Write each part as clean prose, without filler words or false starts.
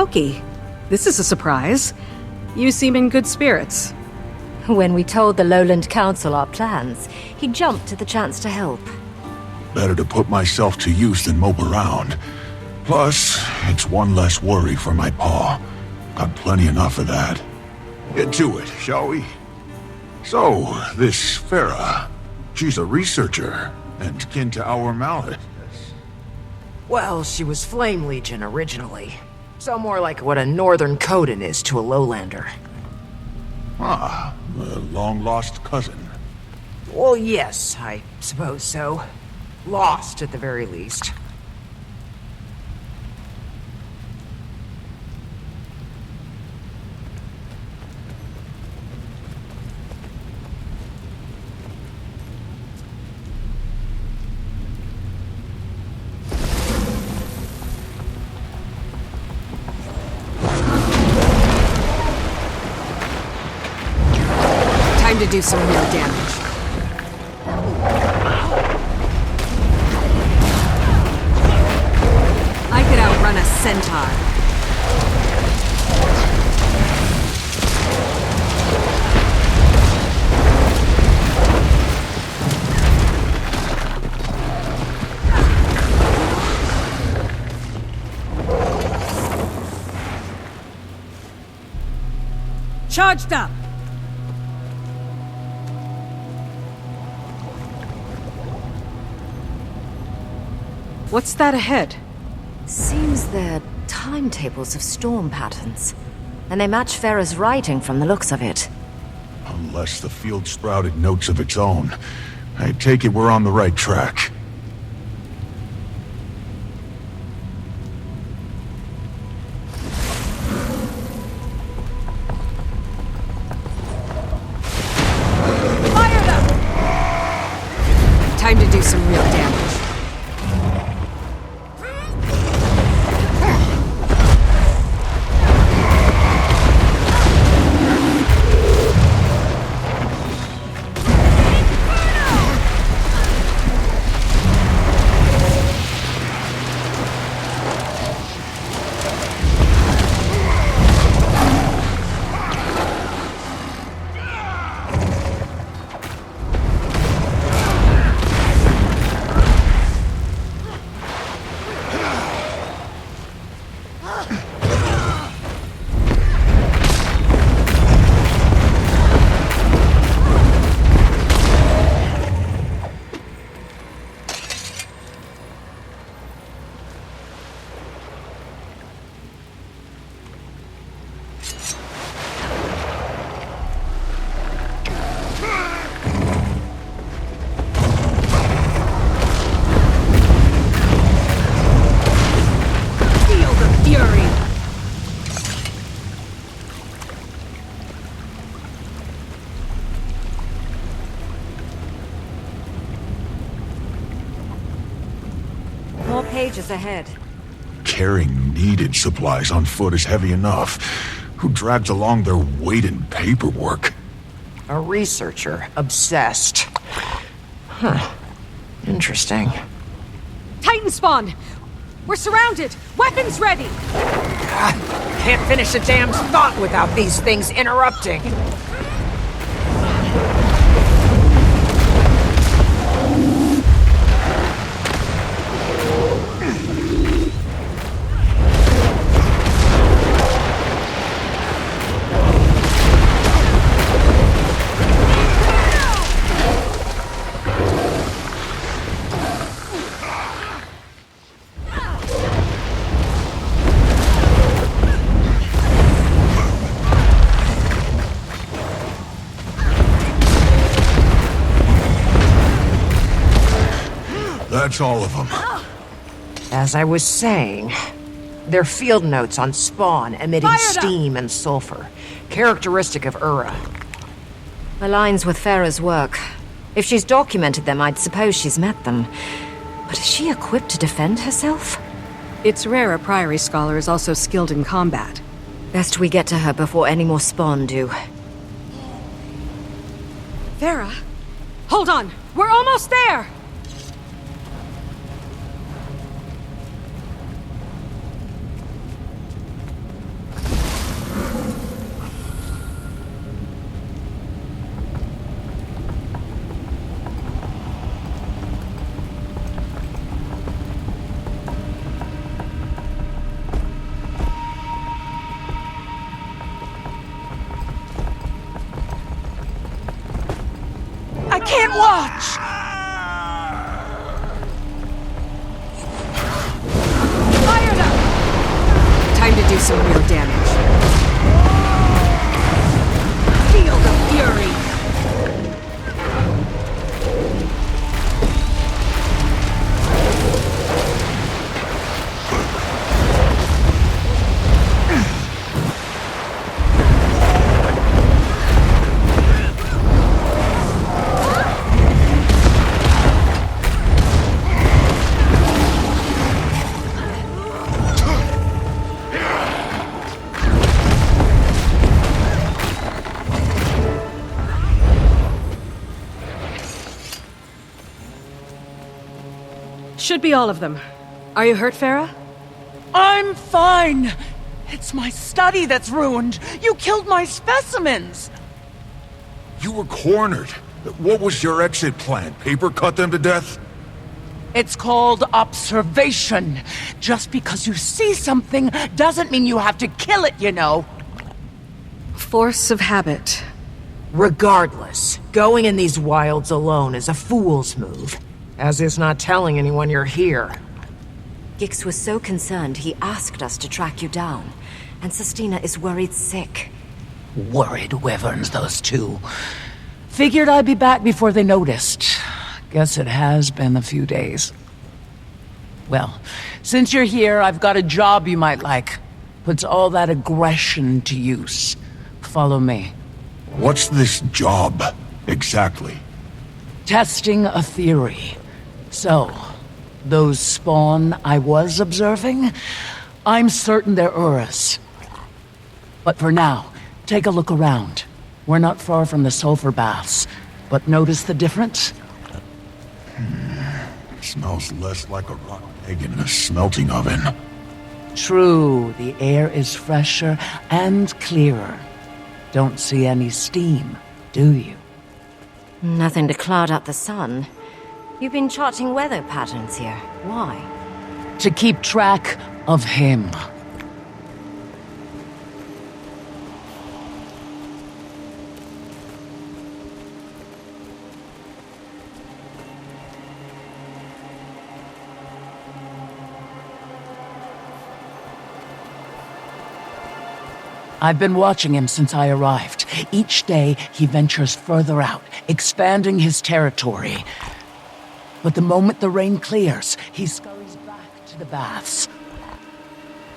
Pokey. This is a surprise. You seem in good spirits. When we told the Lowland Council our plans, he jumped at the chance to help. Better to put myself to use than mope around. Plus, it's one less worry for my paw. Got plenty enough of that. Get to it, shall we? So, this Farah, she's a researcher, and kin to our mallet. Well, she was Flame Legion originally. So more like what a Northern Coden is to a Lowlander. Ah, a long-lost cousin. Well, yes, I suppose so. Lost, at the very least. Time to do some real damage. I could outrun a centaur. Charged up! What's that ahead? Seems they're timetables of storm patterns. And they match Farah's writing from the looks of it. Unless the field sprouted notes of its own. I take it we're on the right track. Fire them! Time to do some real damage. More pages ahead. Carrying needed supplies on foot is heavy enough. Who drags along their weight in paperwork? A researcher. Obsessed. Huh. Interesting. Titan spawn! We're surrounded! Weapons ready! Can't finish a damn thought without these things interrupting. That's all of them. As I was saying, they're field notes on spawn emitting Fire them! steam and sulfur, characteristic of Ura. Aligns with Farah's work. If she's documented them, I'd suppose she's met them. But is she equipped to defend herself? It's rare a Priory Scholar is also skilled in combat. Best we get to her before any more spawn do. Farah? Hold on! We're almost there! much! Fire them! Time to do some real damage. Feel the fury! Should be all of them. Are you hurt, Farah? I'm fine. It's my study that's ruined. You killed my specimens. You were cornered. What was your exit plan? Paper cut them to death? It's called observation. Just because you see something doesn't mean you have to kill it, you know. Force of habit. Regardless, going in these wilds alone is a fool's move. As is not telling anyone you're here. Gix was so concerned he asked us to track you down. And Sestina is worried sick. Worried wyverns, those two. Figured I'd be back before they noticed. Guess it has been a few days. Well, since you're here, I've got a job you might like. Puts all that aggression to use. Follow me. What's this job, exactly? Testing a theory. So, those spawn I was observing, I'm certain they're Urus. But for now, take a look around. We're not far from the sulfur baths, but notice the difference? Smells less like a rotten egg in a smelting oven. True, the air is fresher and clearer. Don't see any steam, do you? Nothing to cloud up the sun. You've been charting weather patterns here. Why? To keep track of him. I've been watching him since I arrived. Each day, he ventures further out, expanding his territory. But the moment the rain clears, he scurries back to the baths.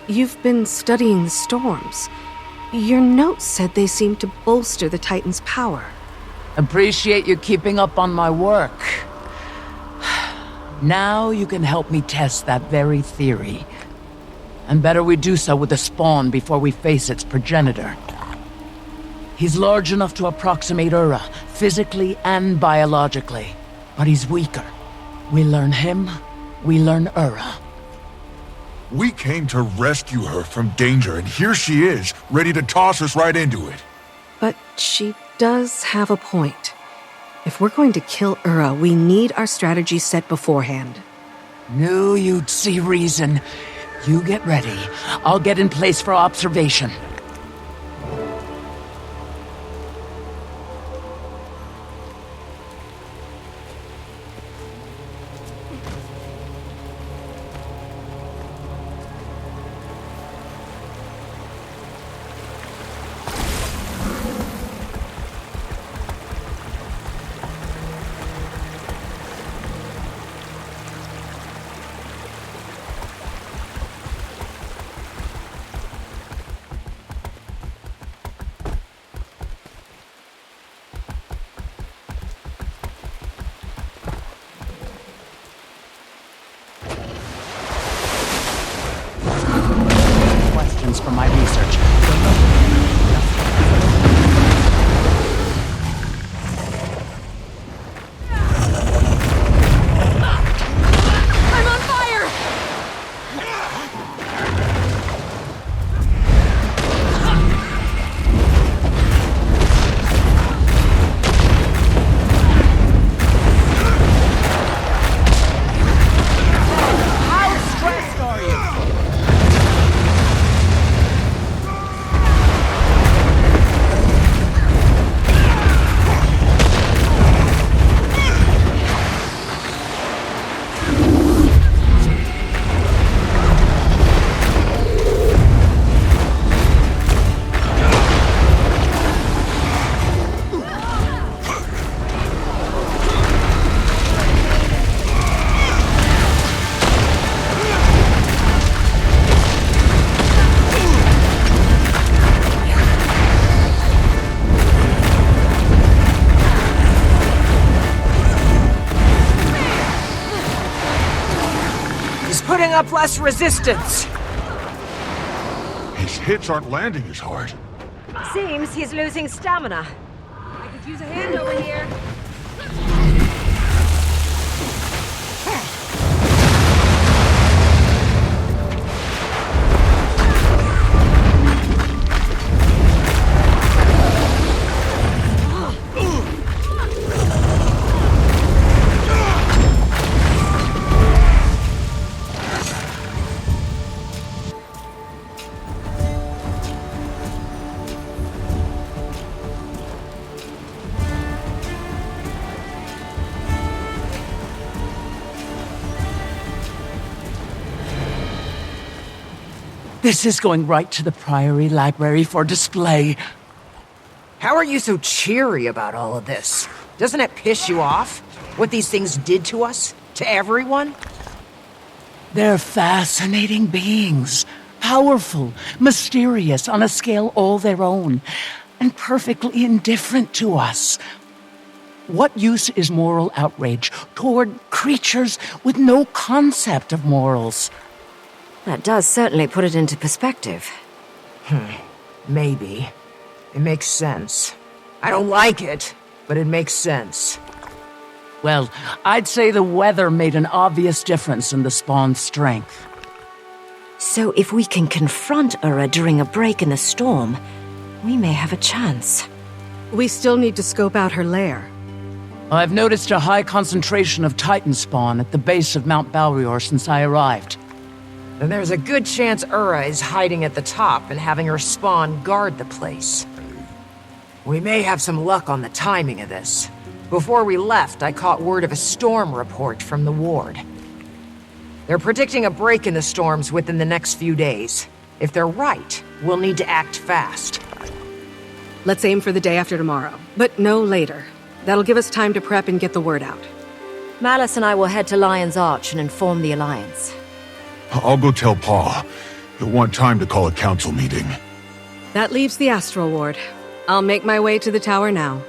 You've been studying the storms. Your notes said they seemed to bolster the Titan's power. Appreciate you keeping up on my work. Now you can help me test that very theory. And better we do so with the spawn before we face its progenitor. He's large enough to approximate Ura, physically and biologically. But he's weaker. We learn him, we learn Ura. We came to rescue her from danger, and here she is, ready to toss us right into it. But she does have a point. If we're going to kill Ura, we need our strategy set beforehand. Knew you'd see reason. You get ready. I'll get in place for observation. building up less resistance. His hits aren't landing as hard. Seems he's losing stamina. I could use a hand over here. This is going right to the Priory Library for display. How are you so cheery about all of this? Doesn't it piss you off? What these things did to us? To everyone? They're fascinating beings. Powerful, mysterious on a scale all their own, and perfectly indifferent to us. What use is moral outrage toward creatures with no concept of morals? That does certainly put it into perspective. Maybe. It makes sense. I don't like it, but it makes sense. Well, I'd say the weather made an obvious difference in the spawn's strength. So if we can confront Ura during a break in the storm, we may have a chance. We still need to scope out her lair. I've noticed a high concentration of Titan spawn at the base of Mount Balrior since I arrived. Then there's a good chance Ura is hiding at the top and having her spawn guard the place. We may have some luck on the timing of this. Before we left, I caught word of a storm report from the ward. They're predicting a break in the storms within the next few days. If they're right, we'll need to act fast. Let's aim for the day after tomorrow, but no later. That'll give us time to prep and get the word out. Malice and I will head to Lion's Arch and inform the Alliance. I'll go tell Pa. He'll want time to call a council meeting. That leaves the Astral Ward. I'll make my way to the tower now.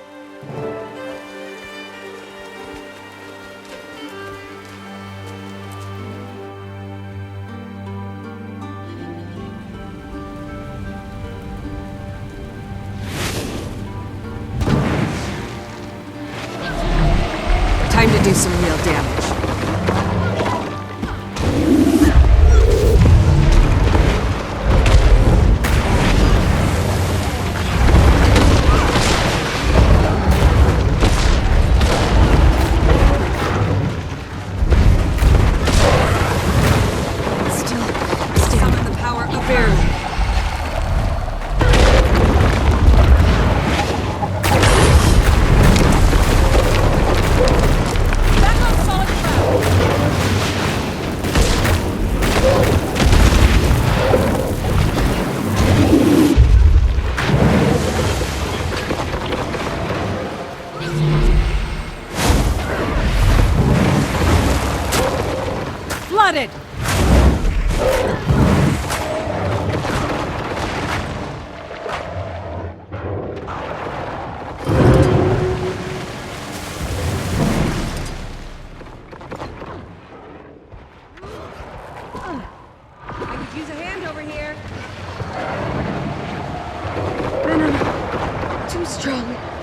Time to do some real damage. Flooded! I could use a hand over here. Venom, too strong.